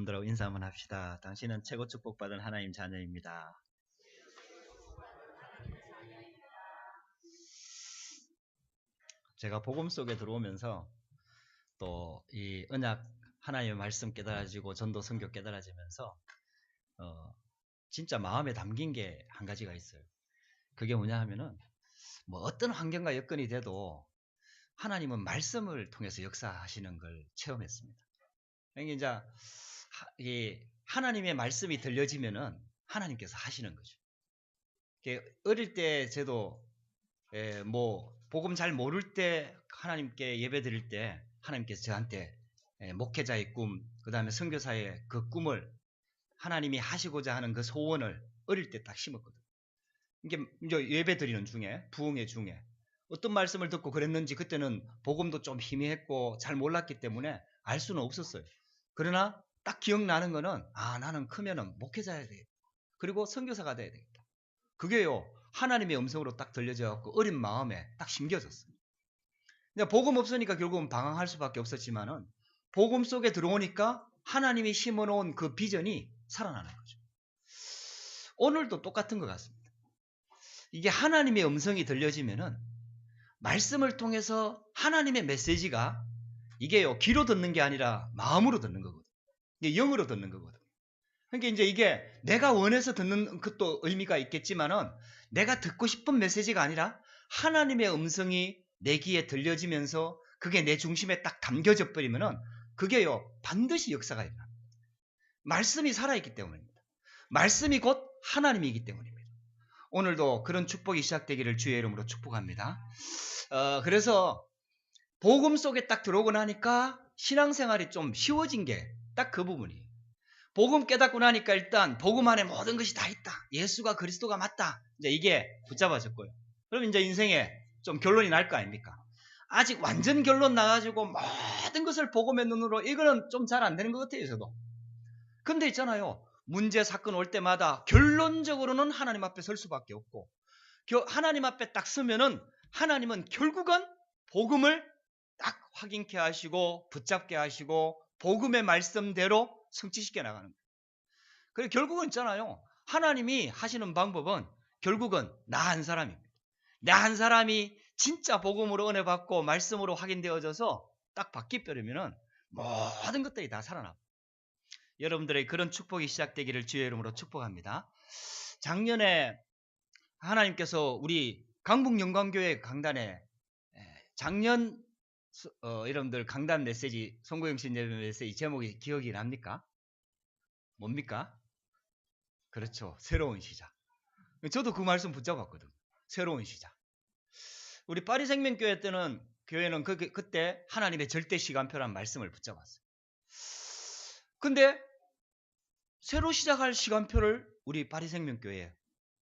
여러분들하고 인사 한번 합시다. 당신은 최고 축복받은 하나님 자녀입니다. 제가 복음 속에 들어오면서 또 이 언약 하나님의 말씀 깨달아지고 전도 선교 깨달아지면서 진짜 마음에 담긴 게 한 가지가 있어요. 그게 뭐냐 하면은 뭐 어떤 환경과 여건이 돼도 하나님은 말씀을 통해서 역사하시는 걸 체험했습니다. 그러니까 이제 이 하나님의 말씀이 들려지면은 하나님께서 하시는 거죠. 어릴 때 저도 뭐 복음 잘 모를 때 하나님께 예배 드릴 때 하나님께서 저한테 목회자의 꿈, 그 다음에 선교사의 그 꿈을 하나님이 하시고자 하는 그 소원을 어릴 때 딱 심었거든요. 이게 이제 예배 드리는 중에, 부흥회 중에 어떤 말씀을 듣고 그랬는지 그때는 복음도 좀 희미했고 잘 몰랐기 때문에 알 수는 없었어요. 그러나 딱 기억나는 거는 나는 크면은 목회자야 돼. 그리고 선교사가 돼야 되겠다. 그게요, 하나님의 음성으로 딱 들려져 갖고 어린 마음에 딱 심겨졌어요. 복음 없으니까 결국은 방황할 수밖에 없었지만은 복음 속에 들어오니까 하나님이 심어놓은 그 비전이 살아나는 거죠. 오늘도 똑같은 것 같습니다. 이게 하나님의 음성이 들려지면은 말씀을 통해서 하나님의 메시지가 이게요, 귀로 듣는 게 아니라 마음으로 듣는 거거든요. 이게 영으로 듣는 거거든요. 그러니까 이제 이게 내가 원해서 듣는 것도 의미가 있겠지만은 내가 듣고 싶은 메시지가 아니라 하나님의 음성이 내 귀에 들려지면서 그게 내 중심에 딱 담겨져 버리면은 그게요, 반드시 역사가 일어납니다. 말씀이 살아있기 때문입니다. 말씀이 곧 하나님이기 때문입니다. 오늘도 그런 축복이 시작되기를 주의 이름으로 축복합니다. 그래서 복음 속에 딱 들어오고 나니까 신앙생활이 좀 쉬워진 게 딱 그 부분이에요. 복음 깨닫고 나니까 일단 복음 안에 모든 것이 다 있다. 예수가 그리스도가 맞다. 이제 이게 붙잡아졌고요. 그럼 이제 인생에 좀 결론이 날 거 아닙니까? 아직 완전 결론 나가지고 모든 것을 복음의 눈으로 이거는 좀 잘 안 되는 것 같아요, 저도. 근데 있잖아요. 문제 사건 올 때마다 결론적으로는 하나님 앞에 설 수밖에 없고 하나님 앞에 딱 서면은 하나님은 결국은 복음을 딱 확인케 하시고 붙잡게 하시고 복음의 말씀대로 성취시켜 나가는 거예요. 그래서 결국은 있잖아요. 하나님이 하시는 방법은 결국은 나 한 사람입니다. 나 한 사람이 진짜 복음으로 은혜 받고 말씀으로 확인되어져서 딱 바뀌버리면은 모든 것들이 다 살아납니다. 여러분들의 그런 축복이 시작되기를 주의 이름으로 축복합니다. 작년에 하나님께서 우리 강북영광교회 강단에 작년 여러분들 강단 메시지, 송구영신 예배 메시지 제목이 기억이 납니까? 뭡니까? 그렇죠. 새로운 시작. 저도 그 말씀 붙잡았거든. 새로운 시작. 우리 파리생명교회 때는 교회는 그때 하나님의 절대 시간표라는 말씀을 붙잡았어요. 근데 새로 시작할 시간표를 우리 파리생명교회에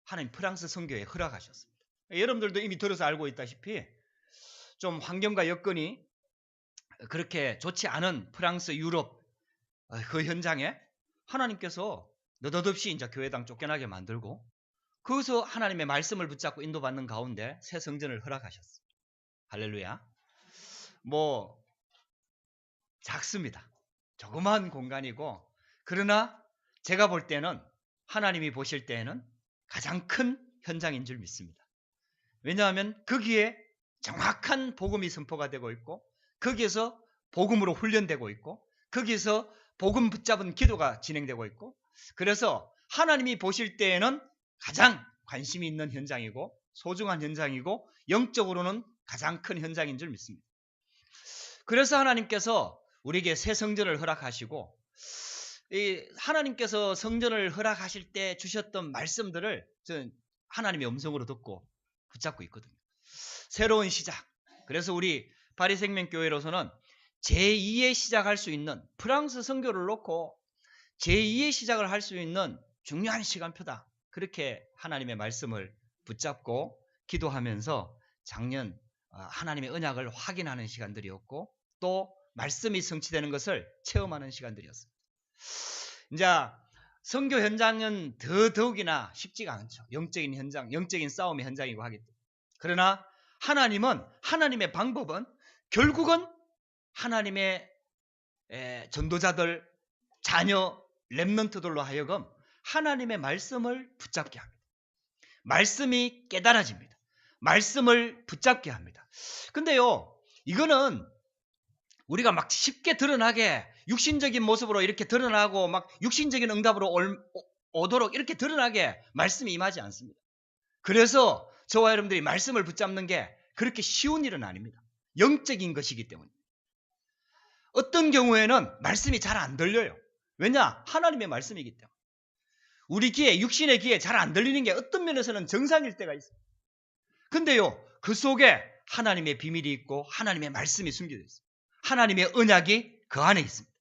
하나님 프랑스 선교에 허락하셨습니다. 여러분들도 이미 들어서 알고 있다시피 좀 환경과 여건이 그렇게 좋지 않은 프랑스, 유럽 그 현장에 하나님께서 느닷없이 이제 교회당 쫓겨나게 만들고 거기서 하나님의 말씀을 붙잡고 인도받는 가운데 새 성전을 허락하셨어요. 할렐루야. 뭐 작습니다. 조그마한 공간이고 그러나 제가 볼 때는 하나님이 보실 때에는 가장 큰 현장인 줄 믿습니다. 왜냐하면 거기에 정확한 복음이 선포가 되고 있고 거기에서 복음으로 훈련되고 있고 거기에서 복음 붙잡은 기도가 진행되고 있고 그래서 하나님이 보실 때에는 가장 관심이 있는 현장이고 소중한 현장이고 영적으로는 가장 큰 현장인 줄 믿습니다. 그래서 하나님께서 우리에게 새 성전을 허락하시고 하나님께서 성전을 허락하실 때 주셨던 말씀들을 저는 하나님의 음성으로 듣고 붙잡고 있거든요. 새로운 시작. 그래서 우리 파리생명교회로서는 제2의 시작할 수 있는 프랑스 선교를 놓고 제2의 시작을 할 수 있는 중요한 시간표다. 그렇게 하나님의 말씀을 붙잡고 기도하면서 작년 하나님의 언약을 확인하는 시간들이었고 또 말씀이 성취되는 것을 체험하는 시간들이었습니다. 이제 선교 현장은 더욱이나 쉽지가 않죠. 영적인 현장, 영적인 싸움의 현장이고 하기 때문에. 그러나 하나님의 방법은 결국은 하나님의 전도자들, 자녀 렘넌트들로 하여금 하나님의 말씀을 붙잡게 합니다. 말씀이 깨달아집니다. 말씀을 붙잡게 합니다. 근데요, 이거는 우리가 막 쉽게 드러나게 육신적인 모습으로 이렇게 드러나고 막 육신적인 응답으로 오도록 이렇게 드러나게 말씀이 임하지 않습니다. 그래서 저와 여러분들이 말씀을 붙잡는 게 그렇게 쉬운 일은 아닙니다. 영적인 것이기 때문에. 어떤 경우에는 말씀이 잘 안 들려요. 왜냐? 하나님의 말씀이기 때문에. 우리 귀에, 육신의 귀에 잘 안 들리는 게 어떤 면에서는 정상일 때가 있어요. 근데요, 그 속에 하나님의 비밀이 있고 하나님의 말씀이 숨겨져 있어요. 하나님의 언약이 그 안에 있습니다.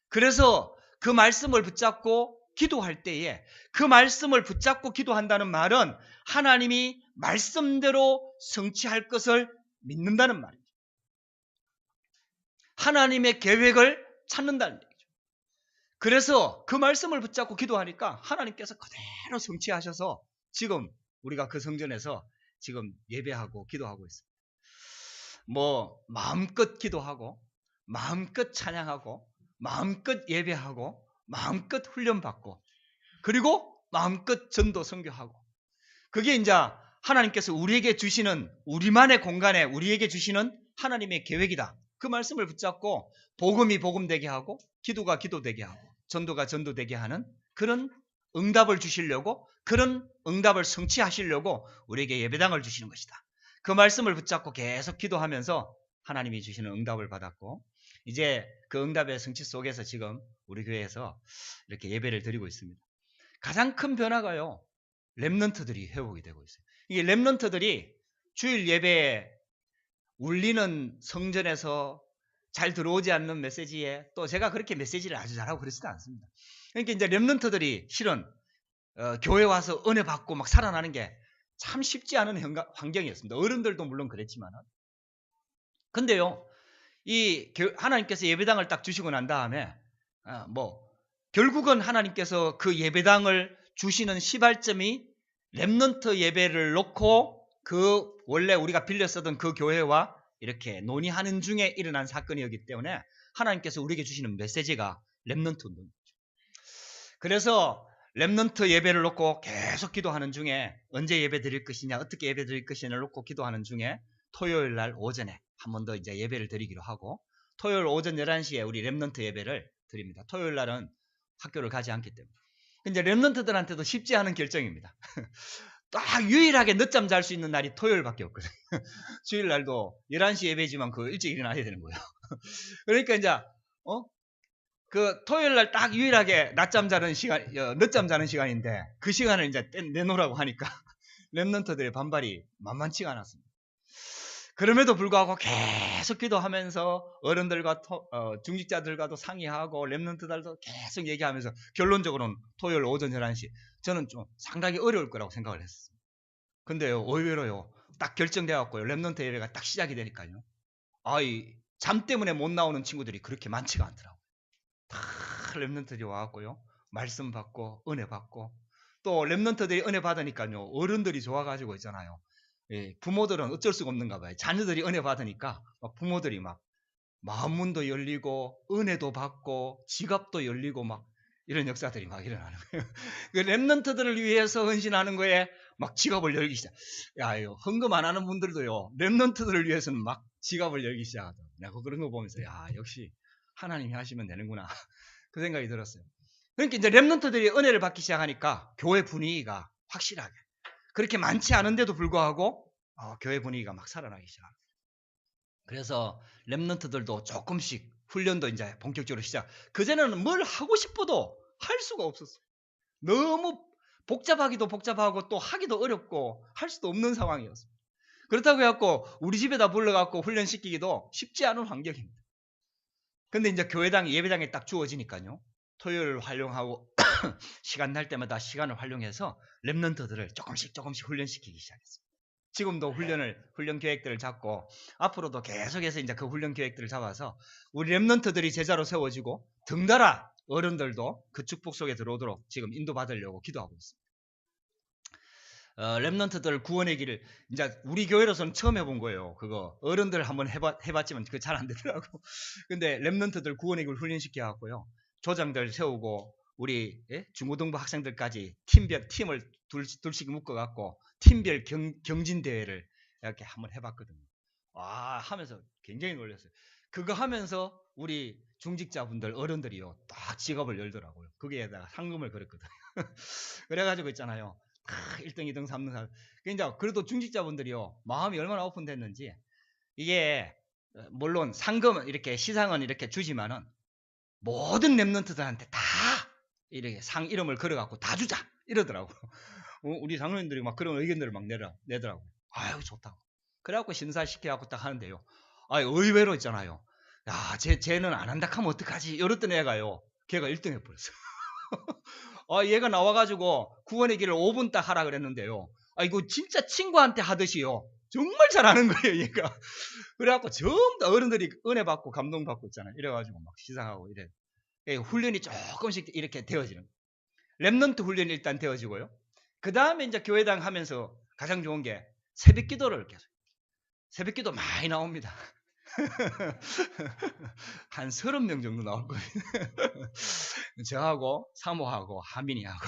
그래서 그 말씀을 붙잡고 기도할 때에 그 말씀을 붙잡고 기도한다는 말은 하나님이 말씀대로 성취할 것을 믿는다는 말이죠. 하나님의 계획을 찾는다는 얘기죠. 그래서 그 말씀을 붙잡고 기도하니까 하나님께서 그대로 성취하셔서 지금 우리가 그 성전에서 지금 예배하고 기도하고 있습니다. 뭐 마음껏 기도하고 마음껏 찬양하고 마음껏 예배하고 마음껏 훈련받고 그리고 마음껏 전도 선교하고 그게 이제 하나님께서 우리에게 주시는 우리만의 공간에 우리에게 주시는 하나님의 계획이다. 그 말씀을 붙잡고 복음이 복음되게 하고 기도가 기도되게 하고 전도가 전도되게 하는 그런 응답을 주시려고 그런 응답을 성취하시려고 우리에게 예배당을 주시는 것이다. 그 말씀을 붙잡고 계속 기도하면서 하나님이 주시는 응답을 받았고 이제 그 응답의 성취 속에서 지금 우리 교회에서 이렇게 예배를 드리고 있습니다. 가장 큰 변화가요. 렘넌트들이 회복이 되고 있어요. 이게 렘넌트들이 주일 예배에 울리는 성전에서 잘 들어오지 않는 메시지에 또 제가 그렇게 메시지를 아주 잘하고 그러지도 않습니다. 그러니까 이제 렘넌트들이 실은 교회 와서 은혜 받고 막 살아나는 게 참 쉽지 않은 환경이었습니다. 어른들도 물론 그랬지만 근데요. 이 하나님께서 예배당을 딱 주시고 난 다음에 결국은 하나님께서 그 예배당을 주시는 시발점이 렘넌트 예배를 놓고 그 원래 우리가 빌려 쓰던 그 교회와 이렇게 논의하는 중에 일어난 사건이었기 때문에 하나님께서 우리에게 주시는 메시지가 렘넌트 운동이죠. 그래서 렘넌트 예배를 놓고 계속 기도하는 중에 언제 예배 드릴 것이냐 어떻게 예배 드릴 것이냐를 놓고 기도하는 중에 토요일 날 오전에 한 번 더 이제 예배를 드리기로 하고 토요일 오전 11시에 우리 렘넌트 예배를 드립니다. 토요일 날은 학교를 가지 않기 때문에. 근데 렘넌트들한테도 쉽지 않은 결정입니다. 딱 유일하게 늦잠 잘 수 있는 날이 토요일밖에 없거든요. 주일 날도 11시 예배지만 그 일찍 일어나야 되는 거예요. 그러니까 이제 그 토요일 날 딱 유일하게 늦잠 자는 시간인데 그 시간을 이제 내놓으라고 하니까 렘넌트들의 반발이 만만치가 않았습니다. 그럼에도 불구하고 계속 기도하면서 어른들과 중직자들과도 상의하고 렘넌트들도 계속 얘기하면서 결론적으로는 토요일 오전 11시 저는 좀 상당히 어려울 거라고 생각을 했습니다. 근데요 의외로요 딱 결정되었고요 렘넌트 예배가 딱 시작이 되니까요 잠 때문에 못 나오는 친구들이 그렇게 많지가 않더라고요. 다 렘넌트들이 와갖고요 말씀 받고 은혜 받고 또 렘넌트들이 은혜 받으니까요 어른들이 좋아가지고 있잖아요. 예, 부모들은 어쩔 수가 없는가 봐요. 자녀들이 은혜 받으니까 부모들이 막 마음문도 열리고 은혜도 받고 지갑도 열리고 막 이런 역사들이 막 일어나는 거예요. 그 렘넌트들을 위해서 헌신하는 거에 막 지갑을 열기 시작. 야요 헌금 안 하는 분들도요 렘넌트들을 위해서는 막 지갑을 열기 시작하더라고요. 내가 그런 거 보면서 야 역시 하나님이 하시면 되는구나 그 생각이 들었어요. 그러니까 이제 렘넌트들이 은혜를 받기 시작하니까 교회 분위기가 확실하게 그렇게 많지 않은데도 불구하고 교회 분위기가 막 살아나기 시작합니다. 그래서 렘넌트들도 조금씩 훈련도 이제 본격적으로 시작. 그전에는 뭘 하고 싶어도 할 수가 없었어요. 너무 복잡하기도 복잡하고 또 하기도 어렵고 할 수도 없는 상황이었어요. 그렇다고 해갖고 우리 집에다 불러갖고 훈련시키기도 쉽지 않은 환경입니다. 근데 이제 교회당 예배당에 딱 주어지니까요. 토요일을 활용하고 시간 날 때마다 시간을 활용해서 렘넌트들을 조금씩 훈련시키기 시작했습니다. 지금도 훈련 계획들을 잡고 앞으로도 계속해서 이제 그 훈련 계획들을 잡아서 우리 렘넌트들이 제자로 세워지고 덩달아 어른들도 그 축복 속에 들어오도록 지금 인도받으려고 기도하고 있습니다. 렘넌트들 구원의 길을 이제 우리 교회로서는 처음 해본 거예요. 그거 어른들 한번 해봤지만 그거 잘 안 되더라고. 근데 렘넌트들 구원의 길을 훈련시켜 갖고요. 조장들 세우고 우리 중고등부 학생들까지 팀을 둘씩 묶어갖고 팀별 경진 대회를 이렇게 한번 해봤거든요. 와 하면서 굉장히 놀랐어요. 그거 하면서 우리 중직자분들 어른들이요 딱 지갑을 열더라고요. 거기에다가 상금을 걸었거든요. 그래가지고 있잖아요. 1등, 2등, 3등, 4등. 그러니까 그래도 중직자분들이요 마음이 얼마나 오픈됐는지 이게 물론 상금은 이렇게 시상은 이렇게 주지만은 모든 랩런트들한테 다 이렇게 상 이름을 걸어갖고 다 주자 이러더라고. 우리 장로님들이 막 그런 의견들을 막 내더라고. 아유 좋다고. 그래갖고 심사시켜갖고 딱 하는데요. 아 의외로 있잖아요. 야 쟤는 안 한다 하면 어떡하지? 이랬던 애가요. 걔가 1등 해버렸어. 얘가 나와가지고 구원의 길을 5분 딱 하라 그랬는데요. 이거 진짜 친구한테 하듯이요. 정말 잘하는 거예요, 얘가. 그래갖고 전부 다 어른들이 은혜 받고 감동 받고 있잖아요. 이래가지고 막 시상하고 이래. 훈련이 조금씩 이렇게 되어지는. 랩넌트 훈련이 일단 되어지고요. 그 다음에 이제 교회당 하면서 가장 좋은 게 새벽 기도를 계속. 새벽 기도 많이 나옵니다. 한 30명 정도 나올 거예요. 저하고 사모하고 하민이하고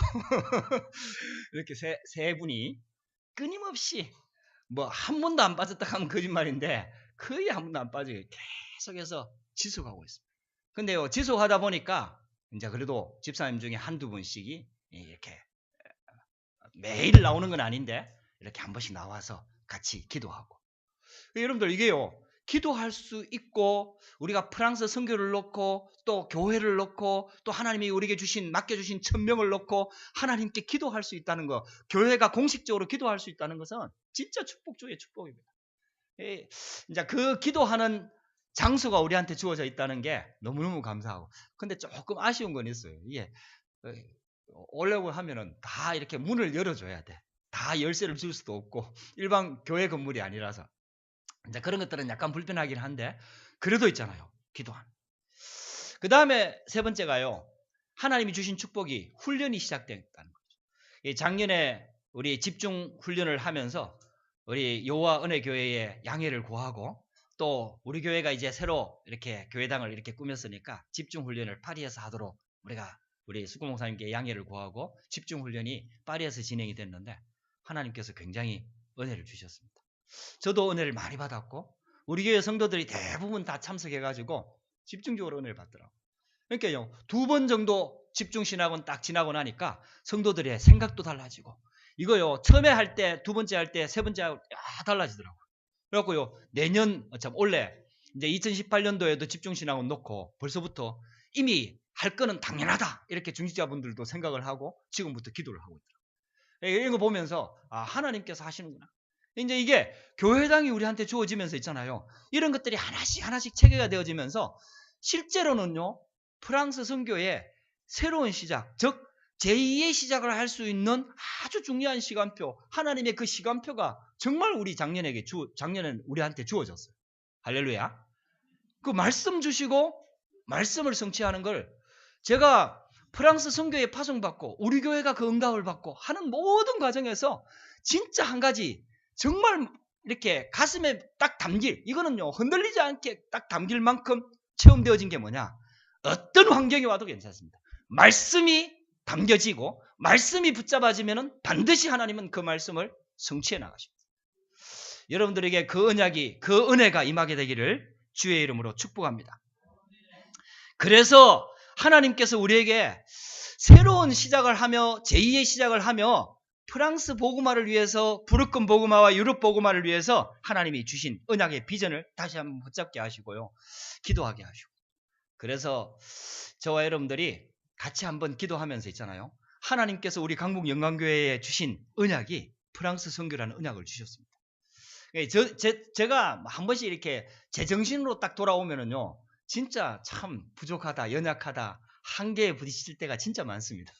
이렇게 세 분이 끊임없이 뭐 한 번도 안 빠졌다 하면 거짓말인데 거의 한 번도 안 빠지게 계속해서 지속하고 있습니다. 근데요 지속하다 보니까 이제 그래도 집사님 중에 한두 분씩이 이렇게 매일 나오는 건 아닌데 이렇게 한 번씩 나와서 같이 기도하고. 여러분들 이게요 기도할 수 있고 우리가 프랑스 선교를 놓고 또 교회를 놓고 또 하나님이 우리에게 맡겨주신 천명을 놓고 하나님께 기도할 수 있다는 거, 교회가 공식적으로 기도할 수 있다는 것은 진짜 축복 중의 축복입니다. 이제 그 기도하는 장소가 우리한테 주어져 있다는 게 너무너무 감사하고. 근데 조금 아쉬운 건 있어요. 이게 오려고 하면은 다 이렇게 문을 열어줘야 돼. 다 열쇠를 줄 수도 없고 일반 교회 건물이 아니라서 이제 그런 것들은 약간 불편하긴 한데 그래도 있잖아요. 기도하는. 그 다음에 세 번째가요. 하나님이 주신 축복이 훈련이 시작됐다는 거죠. 작년에 우리 집중 훈련을 하면서 우리 여호와 은혜교회에 양해를 구하고 또 우리 교회가 이제 새로 이렇게 교회당을 이렇게 꾸몄으니까 집중 훈련을 파리에서 하도록 우리 수구목사님께 양해를 구하고 집중 훈련이 파리에서 진행이 됐는데 하나님께서 굉장히 은혜를 주셨습니다. 저도 은혜를 많이 받았고 우리 교회 성도들이 대부분 다 참석해가지고 집중적으로 은혜를 받더라고요. 그러니까요 2번 정도 집중신학원 딱 지나고 나니까 성도들의 생각도 달라지고 이거요 처음에 할 때, 2번째 할 때, 3번째 하고 달라지더라고요. 그래갖고요 올해 이제 2018년도에도 집중신학원 놓고 벌써부터 이미 할 거는 당연하다 이렇게 중직자분들도 생각을 하고 지금부터 기도를 하고 있더라고요. 이런 거 보면서 하나님께서 하시는구나. 이제 이게 교회당이 우리한테 주어지면서 있잖아요. 이런 것들이 하나씩 체계가 되어지면서 실제로는요. 프랑스 선교의 새로운 시작, 즉 제2의 시작을 할 수 있는 아주 중요한 시간표, 하나님의 그 시간표가 정말 우리 작년에는 우리한테 주어졌어요. 할렐루야. 그 말씀 주시고 말씀을 성취하는 걸 제가 프랑스 선교에 파송받고 우리 교회가 그 응답을 받고 하는 모든 과정에서 진짜 한 가지 정말 이렇게 가슴에 딱 담길, 이거는요 흔들리지 않게 딱 담길 만큼 체험되어진 게 뭐냐, 어떤 환경이 와도 괜찮습니다. 말씀이 담겨지고 말씀이 붙잡아지면 반드시 하나님은 그 말씀을 성취해 나가십니다. 여러분들에게 그 언약이, 그 은혜가 임하게 되기를 주의 이름으로 축복합니다. 그래서 하나님께서 우리에게 새로운 시작을 하며 제2의 시작을 하며 프랑스 복음화를 위해서, 부르큰 복음화와 유럽 복음화를 위해서 하나님이 주신 언약의 비전을 다시 한번 붙잡게 하시고요. 기도하게 하시고. 그래서 저와 여러분들이 같이 한번 기도하면서 있잖아요. 하나님께서 우리 강북 영광교회에 주신 언약이 프랑스 선교라는 언약을 주셨습니다. 제가 한 번씩 이렇게 제정신으로 딱 돌아오면은요. 진짜 참 부족하다, 연약하다, 한계에 부딪힐 때가 진짜 많습니다.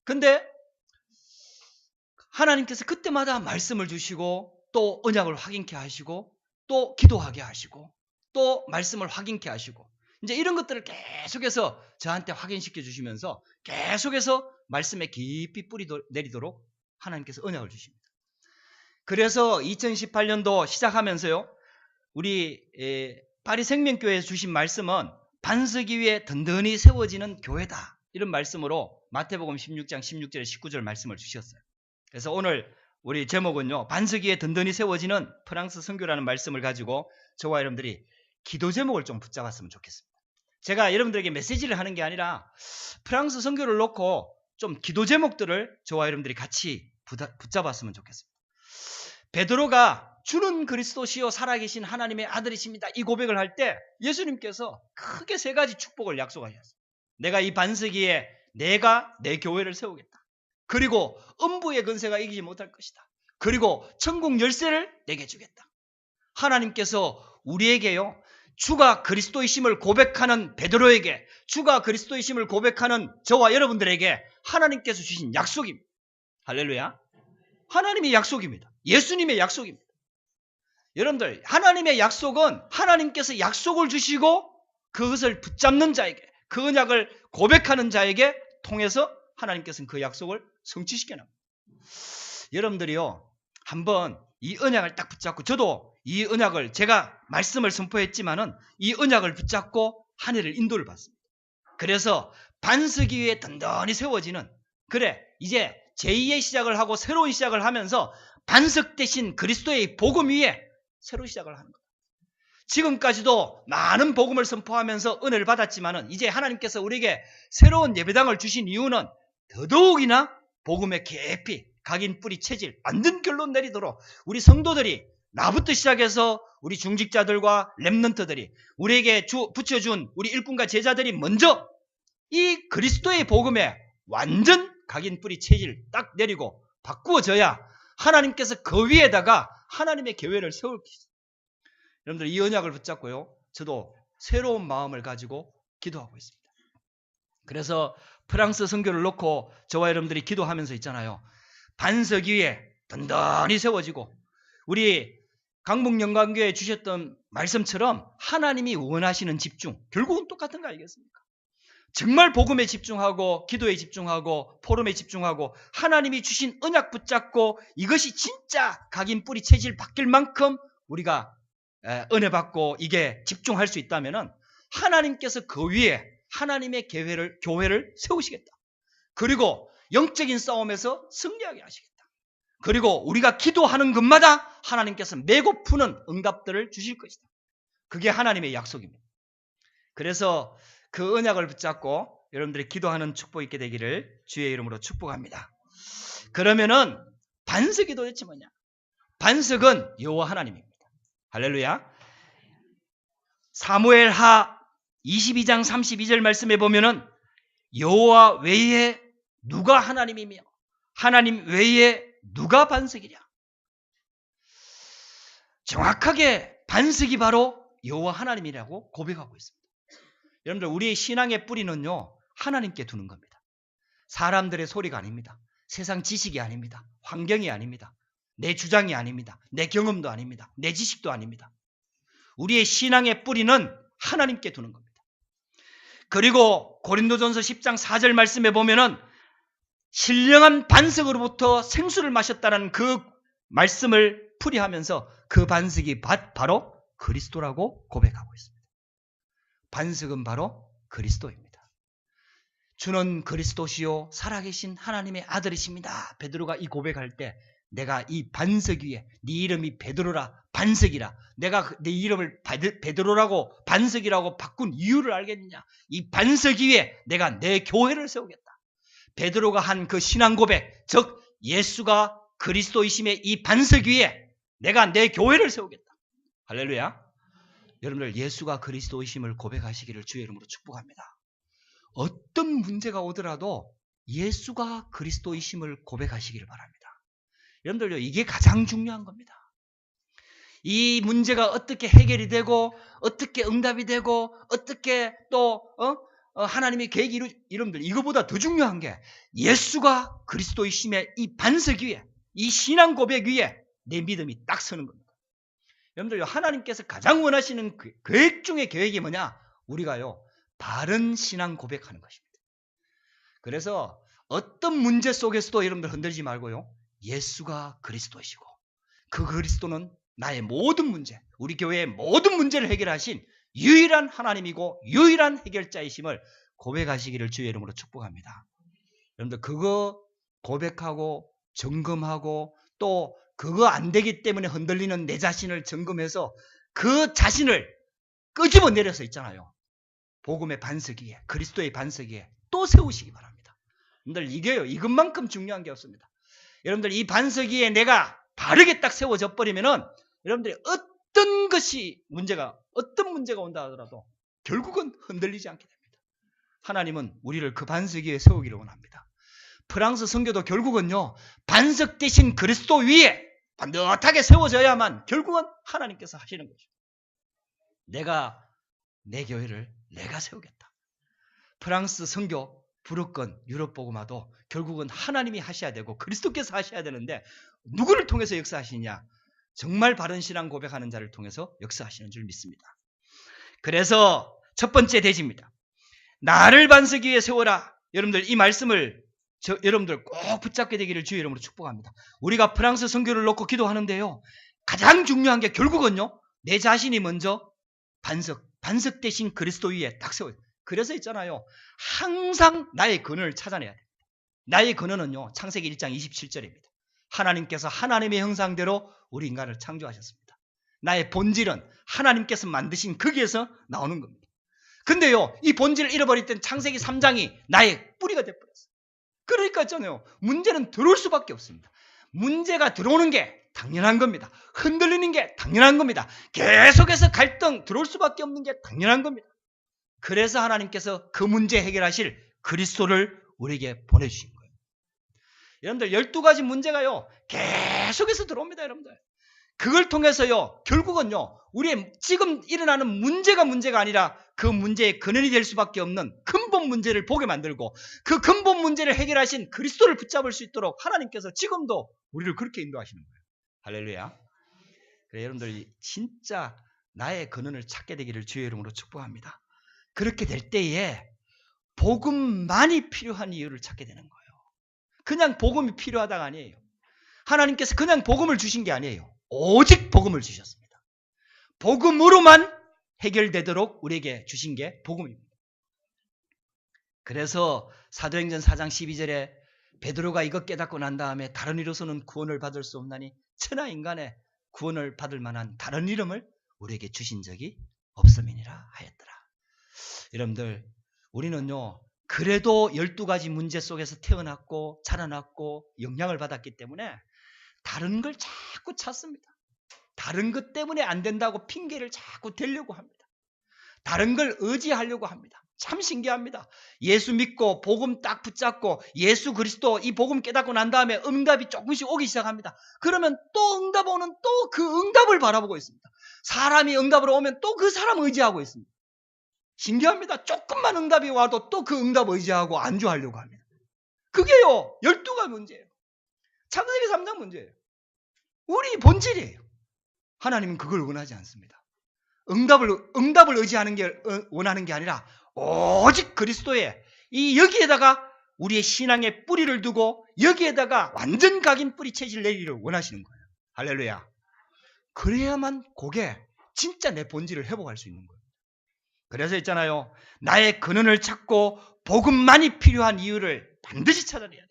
근데 하나님께서 그때마다 말씀을 주시고 또 언약을 확인케 하시고 또 기도하게 하시고 또 말씀을 확인케 하시고 이제 이런 것들을 계속해서 저한테 확인시켜 주시면서 계속해서 말씀에 깊이 뿌리 내리도록 하나님께서 언약을 주십니다. 그래서 2018년도 시작하면서요. 우리 파리 생명교회에서 주신 말씀은 반석 위에 든든히 세워지는 교회다. 이런 말씀으로 마태복음 16장 16절 19절 말씀을 주셨어요. 그래서 오늘 우리 제목은요, 반석 위에 든든히 세워지는 프랑스 선교라는 말씀을 가지고 저와 여러분들이 기도 제목을 좀 붙잡았으면 좋겠습니다. 제가 여러분들에게 메시지를 하는 게 아니라 프랑스 선교를 놓고 좀 기도 제목들을 저와 여러분들이 같이 붙잡았으면 좋겠습니다. 베드로가 주는 그리스도시요 살아계신 하나님의 아들이십니다, 이 고백을 할 때 예수님께서 크게 세 가지 축복을 약속하셨어요. 내가 이 반석 위에 내가 내 교회를 세우겠다. 그리고 음부의 근세가 이기지 못할 것이다. 그리고 천국 열쇠를 내게 주겠다. 하나님께서 우리에게요, 주가 그리스도이심을 고백하는 베드로에게, 주가 그리스도이심을 고백하는 저와 여러분들에게 하나님께서 주신 약속입니다. 할렐루야. 하나님의 약속입니다. 예수님의 약속입니다. 여러분들, 하나님의 약속은 하나님께서 약속을 주시고 그것을 붙잡는 자에게, 그 언약을 고백하는 자에게 통해서 하나님께서는 그 약속을 성취시켜 납니다. 여러분들이요, 한번 이 언약을 딱 붙잡고, 저도 이 언약을, 제가 말씀을 선포했지만은 이 언약을 붙잡고 한 해를 인도를 받습니다. 그래서 반석 위에 든든히 세워지는, 그래 이제 제2의 시작을 하고 새로운 시작을 하면서 반석 대신 그리스도의 복음 위에 새로 시작을 하는 거예요. 지금까지도 많은 복음을 선포하면서 은혜를 받았지만은 이제 하나님께서 우리에게 새로운 예배당을 주신 이유는 더더욱이나 복음의 깊이, 각인 뿌리 체질, 완전 결론 내리도록 우리 성도들이, 나부터 시작해서 우리 중직자들과 렘넌트들이, 우리에게 붙여준 우리 일꾼과 제자들이 먼저 이 그리스도의 복음에 완전 각인 뿌리 체질 딱 내리고 바꾸어져야 하나님께서 그 위에다가 하나님의 교회를 세울 것이죠. 여러분들, 이 언약을 붙잡고요, 저도 새로운 마음을 가지고 기도하고 있습니다. 그래서 프랑스 선교를 놓고 저와 여러분들이 기도하면서 있잖아요, 반석 위에 든든히 세워지고, 우리 강북영광교회에 주셨던 말씀처럼 하나님이 원하시는 집중, 결국은 똑같은 거 아니겠습니까? 정말 복음에 집중하고 기도에 집중하고 포럼에 집중하고 하나님이 주신 언약 붙잡고 이것이 진짜 각인 뿌리 체질 바뀔 만큼 우리가 은혜 받고 이게 집중할 수 있다면은 하나님께서 그 위에 하나님의 교회를 세우시겠다. 그리고 영적인 싸움에서 승리하게 하시겠다. 그리고 우리가 기도하는 것마다 하나님께서 메고 푸는 응답들을 주실 것이다. 그게 하나님의 약속입니다. 그래서 그 언약을 붙잡고 여러분들이 기도하는 축복 있게 되기를 주의 이름으로 축복합니다. 그러면은 반석이 도대체 뭐냐? 반석은 여호와 하나님입니다. 할렐루야. 사무엘하 22장 32절 말씀에 보면은 여호와 외에 누가 하나님이며 하나님 외에 누가 반석이냐? 정확하게 반석이 바로 여호와 하나님이라고 고백하고 있습니다. 여러분들, 우리의 신앙의 뿌리는요, 하나님께 두는 겁니다. 사람들의 소리가 아닙니다. 세상 지식이 아닙니다. 환경이 아닙니다. 내 주장이 아닙니다. 내 경험도 아닙니다. 내 지식도 아닙니다. 우리의 신앙의 뿌리는 하나님께 두는 겁니다. 그리고 고린도전서 10장 4절 말씀에 보면은 신령한 반석으로부터 생수를 마셨다는 그 말씀을 풀이하면서 그 반석이 바로 그리스도라고 고백하고 있습니다. 반석은 바로 그리스도입니다. 주는 그리스도시요 살아계신 하나님의 아들이십니다. 베드로가 이 고백할 때 내가 이 반석 위에, 네 이름이 베드로라, 반석이라, 내가 내 이름을 베드로라고 반석이라고 바꾼 이유를 알겠느냐? 이 반석 위에 내가 내 교회를 세우겠다. 베드로가 한 그 신앙 고백, 즉 예수가 그리스도이심의 이 반석 위에 내가 내 교회를 세우겠다. 할렐루야. 여러분들, 예수가 그리스도이심을 고백하시기를 주의 이름으로 축복합니다. 어떤 문제가 오더라도 예수가 그리스도이심을 고백하시기를 바랍니다. 여러분들, 이게 가장 중요한 겁니다. 이 문제가 어떻게 해결이 되고 어떻게 응답이 되고 어떻게 또 하나님의 계획이 여러분들, 이거보다 더 중요한 게 예수가 그리스도이심의 이 반석 위에, 이 신앙 고백 위에 내 믿음이 딱 서는 겁니다. 여러분들, 하나님께서 가장 원하시는 계획 중의 계획이 뭐냐? 우리가요, 바른 신앙 고백하는 것입니다. 그래서 어떤 문제 속에서도 여러분들 흔들지 말고요, 예수가 그리스도이시고 그 그리스도는 나의 모든 문제, 우리 교회의 모든 문제를 해결하신 유일한 하나님이고 유일한 해결자이심을 고백하시기를 주의 이름으로 축복합니다. 여러분들 그거 고백하고 점검하고 또 그거 안 되기 때문에 흔들리는 내 자신을 점검해서 그 자신을 끄집어 내려서 있잖아요. 복음의 반석 위에, 그리스도의 반석 위에 또 세우시기 바랍니다. 여러분들 이게요, 이것만큼 중요한 게 없습니다. 여러분들 이 반석 위에 내가 바르게 딱 세워져 버리면은 여러분들이 어떤 문제가 온다 하더라도 결국은 흔들리지 않게 됩니다. 하나님은 우리를 그 반석 위에 세우기를 원합니다. 프랑스 선교도 결국은요, 반석 대신 그리스도 위에 반듯하게 세워져야만 결국은 하나님께서 하시는 거죠. 내가 내 교회를 내가 세우겠다. 프랑스 선교, 부르권, 유럽 복음화도 결국은 하나님이 하셔야 되고 그리스도께서 하셔야 되는데 누구를 통해서 역사하시냐? 정말 바른 신앙 고백하는 자를 통해서 역사하시는 줄 믿습니다. 그래서 첫 번째 대지입니다. 나를 반석 위에 세워라. 여러분들 이 말씀을 여러분들 꼭 붙잡게 되기를 주의 이름으로 축복합니다. 우리가 프랑스 선교를 놓고 기도하는데요, 가장 중요한 게 결국은요, 내 자신이 먼저 반석 대신 그리스도 위에 딱 세워요. 그래서 있잖아요, 항상 나의 근원을 찾아내야 돼요. 나의 근원은요, 창세기 1장 27절입니다. 하나님께서 하나님의 형상대로 우리 인간을 창조하셨습니다. 나의 본질은 하나님께서 만드신 거기에서 나오는 겁니다. 근데요, 이 본질을 잃어버릴 땐 창세기 3장이 나의 뿌리가 돼버렸어요. 그러니까 있잖아요, 문제는 들어올 수밖에 없습니다. 문제가 들어오는 게 당연한 겁니다. 흔들리는 게 당연한 겁니다. 계속해서 갈등 들어올 수밖에 없는 게 당연한 겁니다. 그래서 하나님께서 그 문제 해결하실 그리스도를 우리에게 보내주신 거예요. 여러분들 12가지 문제가요, 계속해서 들어옵니다. 여러분들 그걸 통해서요, 결국은요, 우리의 지금 일어나는 문제가 아니라 그 문제의 근원이 될 수밖에 없는 근본 문제를 보게 만들고 그 근본 문제를 해결하신 그리스도를 붙잡을 수 있도록 하나님께서 지금도 우리를 그렇게 인도하시는 거예요. 할렐루야. 그래, 여러분들 진짜 나의 근원을 찾게 되기를 주의 이름으로 축복합니다. 그렇게 될 때에 복음만이 필요한 이유를 찾게 되는 거예요. 그냥 복음이 필요하다가 아니에요. 하나님께서 그냥 복음을 주신 게 아니에요. 오직 복음을 주셨습니다. 복음으로만 해결되도록 우리에게 주신 게 복음입니다. 그래서 사도행전 4장 12절에 베드로가 이것 깨닫고 난 다음에 다른 이로서는 구원을 받을 수 없나니 천하 인간의 구원을 받을 만한 다른 이름을 우리에게 주신 적이 없음이니라 하였더라. 여러분들 우리는요, 그래도 12가지 문제 속에서 태어났고 자라났고 영향을 받았기 때문에 다른 걸 자꾸 찾습니다. 다른 것 때문에 안 된다고 핑계를 자꾸 대려고 합니다. 다른 걸 의지하려고 합니다. 참 신기합니다. 예수 믿고 복음 딱 붙잡고 예수 그리스도 이 복음 깨닫고 난 다음에 응답이 조금씩 오기 시작합니다. 그러면 또 응답 오는 또 그 응답을 바라보고 있습니다. 사람이 응답으로 오면 또 그 사람 의지하고 있습니다. 신기합니다. 조금만 응답이 와도 또 그 응답 의지하고 안주하려고 합니다. 그게요, 12가지 문제예요. 창세기 3장 문제예요. 우리 본질이에요. 하나님은 그걸 원하지 않습니다. 응답을 의지하는 게 원하는 게 아니라 오직 그리스도의 여기에다가 우리의 신앙의 뿌리를 두고 여기에다가 완전 각인 뿌리 체질 내리기를 원하시는 거예요. 할렐루야. 그래야만 그게 진짜 내 본질을 회복할 수 있는 거예요. 그래서 있잖아요, 나의 근원을 찾고 복음만이 필요한 이유를 반드시 찾아내야 돼요.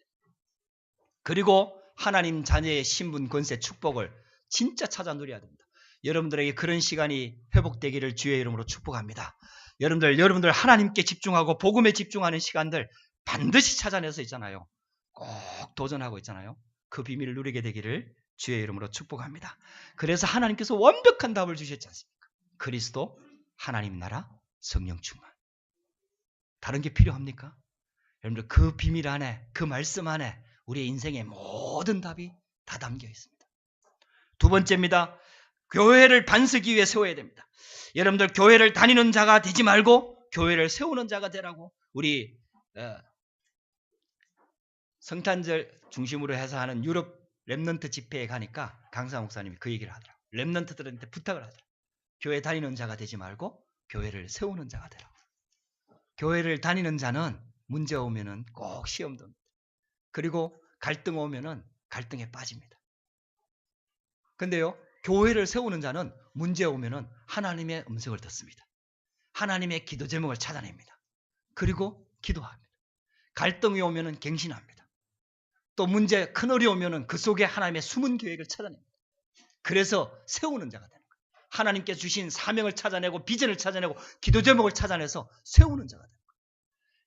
그리고 하나님 자녀의 신분, 권세, 축복을 진짜 찾아 누려야 됩니다. 여러분들에게 그런 시간이 회복되기를 주의 이름으로 축복합니다. 여러분들 하나님께 집중하고 복음에 집중하는 시간들 반드시 찾아내서 있잖아요, 꼭 도전하고 있잖아요. 그 비밀을 누리게 되기를 주의 이름으로 축복합니다. 그래서 하나님께서 완벽한 답을 주셨지 않습니까? 그리스도, 하나님 나라, 성령 충만. 다른 게 필요합니까? 여러분들 그 비밀 안에, 그 말씀 안에 우리의 인생의 모든 답이 다 담겨 있습니다. 두 번째입니다. 교회를 반석 위에 세워야 됩니다. 여러분들 교회를 다니는 자가 되지 말고 교회를 세우는 자가 되라고 우리 성탄절 중심으로 해서 하는 유럽 렘넌트 집회에 가니까 강사 목사님이 그 얘기를 하더라고요. 렘넌트들한테 부탁을 하더라고요. 교회 다니는 자가 되지 말고 교회를 세우는 자가 되라고. 교회를 다니는 자는 문제 오면은 꼭 시험 듭니다. 그리고 갈등 오면은 갈등에 빠집니다. 근데요, 교회를 세우는 자는 문제 오면은 하나님의 음성을 듣습니다. 하나님의 기도 제목을 찾아냅니다. 그리고 기도합니다. 갈등이 오면은 갱신합니다. 또 문제, 큰 어려움이 오면은 그 속에 하나님의 숨은 계획을 찾아냅니다. 그래서 세우는 자가 되는 거예요. 하나님께서 주신 사명을 찾아내고 비전을 찾아내고 기도 제목을 찾아내서 세우는 자가 되는 거예요.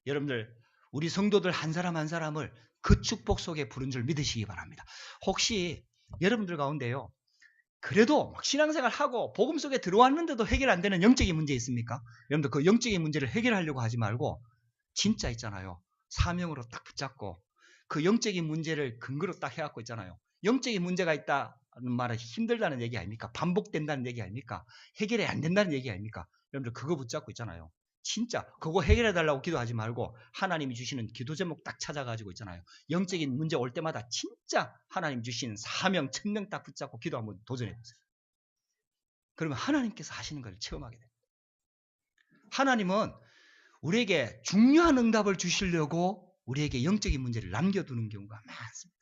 여러분들, 우리 성도들 한 사람 한 사람을 그 축복 속에 부른 줄 믿으시기 바랍니다. 혹시 여러분들 가운데요, 그래도 막 신앙생활 하고 복음 속에 들어왔는데도 해결 안 되는 영적인 문제 있습니까? 여러분들 그 영적인 문제를 해결하려고 하지 말고 진짜 있잖아요. 사명으로 딱 붙잡고 그 영적인 문제를 근거로 딱 해갖고 있잖아요. 영적인 문제가 있다는 말은 힘들다는 얘기 아닙니까? 반복된다는 얘기 아닙니까? 해결이 안 된다는 얘기 아닙니까? 여러분들 그거 붙잡고 있잖아요. 진짜 그거 해결해 달라고 기도하지 말고 하나님이 주시는 기도 제목 딱 찾아가지고 있잖아요. 영적인 문제 올 때마다 진짜 하나님 주신 사명, 천명 딱 붙잡고 기도 한번 도전해 보세요. 그러면 하나님께서 하시는 걸 체험하게 됩니다. 하나님은 우리에게 중요한 응답을 주시려고 우리에게 영적인 문제를 남겨두는 경우가 많습니다.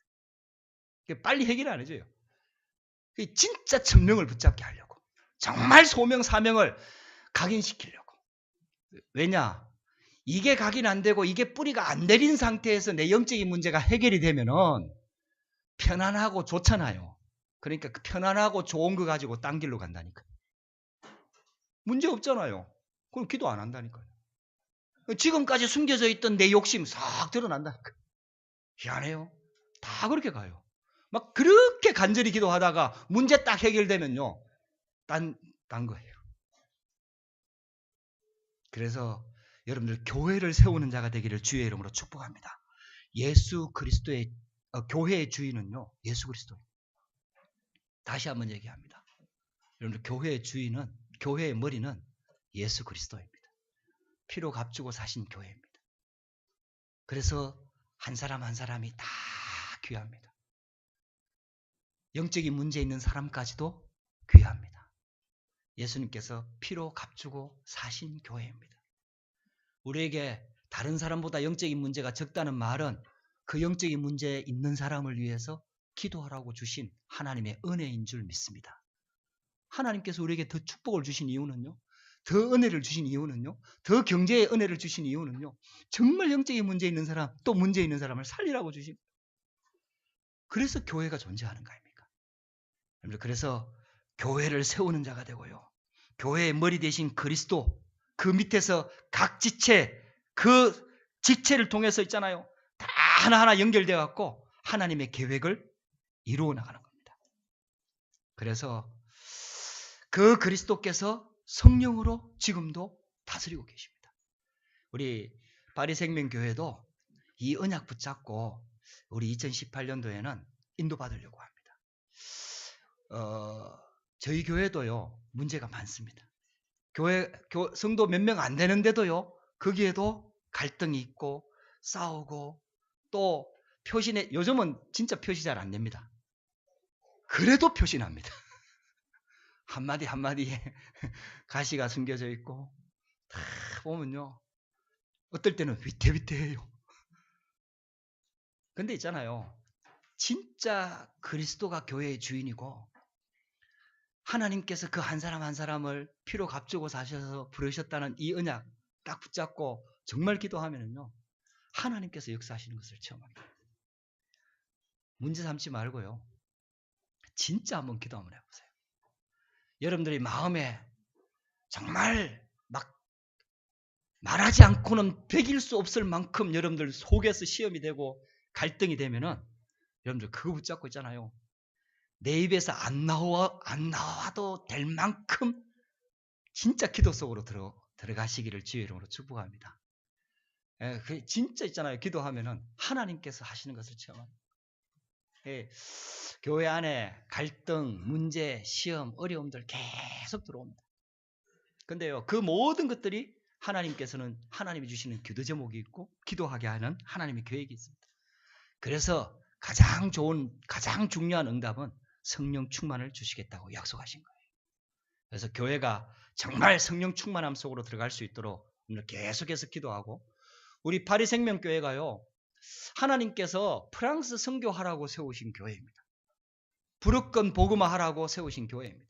빨리 해결 안 해줘요. 진짜 천명을 붙잡게 하려고. 정말 소명, 사명을 각인시키려고. 왜냐? 이게 각인 안 되고 이게 뿌리가 안 내린 상태에서 내 영적인 문제가 해결이 되면은 편안하고 좋잖아요. 그러니까 그 편안하고 좋은 거 가지고 딴 길로 간다니까요. 문제 없잖아요. 그럼 기도 안 한다니까요. 지금까지 숨겨져 있던 내 욕심 싹 드러난다니까요. 희한해요. 다 그렇게 가요. 막 그렇게 간절히 기도하다가 문제 딱 해결되면요. 딴 거예요. 그래서 여러분들 교회를 세우는 자가 되기를 주의 이름으로 축복합니다. 예수 그리스도의 교회의 주인은요. 예수 그리스도. 다시 한번 얘기합니다. 여러분들 교회의 주인은 교회의 머리는 예수 그리스도입니다. 피로 값주고 사신 교회입니다. 그래서 한 사람 한 사람이 다 귀합니다. 영적인 문제 있는 사람까지도 귀합니다. 예수님께서 피로 값주고 사신 교회입니다. 우리에게 다른 사람보다 영적인 문제가 적다는 말은 그 영적인 문제 있는 사람을 위해서 기도하라고 주신 하나님의 은혜인 줄 믿습니다. 하나님께서 우리에게 더 축복을 주신 이유는요. 더 은혜를 주신 이유는요. 더 경제의 은혜를 주신 이유는요. 정말 영적인 문제 있는 사람, 또 문제 있는 사람을 살리라고 주신. 그래서 교회가 존재하는 거 아닙니까? 그래서 교회를 세우는 자가 되고요. 교회의 머리 대신 그리스도, 그 밑에서 각 지체, 그 지체를 통해서 있잖아요. 다 하나하나 연결되어 갖고 하나님의 계획을 이루어 나가는 겁니다. 그래서 그 그리스도께서 성령으로 지금도 다스리고 계십니다. 우리 바리생명교회도 이 언약 붙잡고 우리 2018년도에는 인도받으려고 합니다. 저희 교회도요, 문제가 많습니다. 성도 몇 명 안 되는데도요, 거기에도 갈등이 있고, 싸우고, 또 표시내, 요즘은 진짜 표시 잘 안 냅니다. 그래도 표시납니다. 한마디 한마디에 가시가 숨겨져 있고, 다 보면요, 어떨 때는 위태위태해요. 근데 있잖아요, 진짜 그리스도가 교회의 주인이고, 하나님께서 그 한 사람 한 사람을 피로 값주고 사셔서 부르셨다는 이 언약 딱 붙잡고 정말 기도하면요, 하나님께서 역사하시는 것을 체험합니다. 문제 삼지 말고요, 진짜 한번 기도 한번 해보세요. 여러분들이 마음에 정말 막 말하지 않고는 베길 수 없을 만큼 여러분들 속에서 시험이 되고 갈등이 되면은 여러분들 그거 붙잡고 있잖아요. 내 입에서 안 나와도 될 만큼 진짜 기도 속으로 들어가시기를 주의 이름으로 축복합니다. 그 진짜 있잖아요. 기도하면은 하나님께서 하시는 것을 체험합니다. 교회 안에 갈등, 문제, 시험, 어려움들 계속 들어옵니다. 근데요, 그 모든 것들이 하나님께서는 하나님이 주시는 기도 제목이 있고 기도하게 하는 하나님의 계획이 있습니다. 그래서 가장 중요한 응답은 성령 충만을 주시겠다고 약속하신 거예요. 그래서 교회가 정말 성령 충만함 속으로 들어갈 수 있도록 계속해서 기도하고, 우리 바리생명교회가요, 하나님께서 프랑스 선교하라고 세우신 교회입니다. 불어권 복음화하라고 세우신 교회입니다.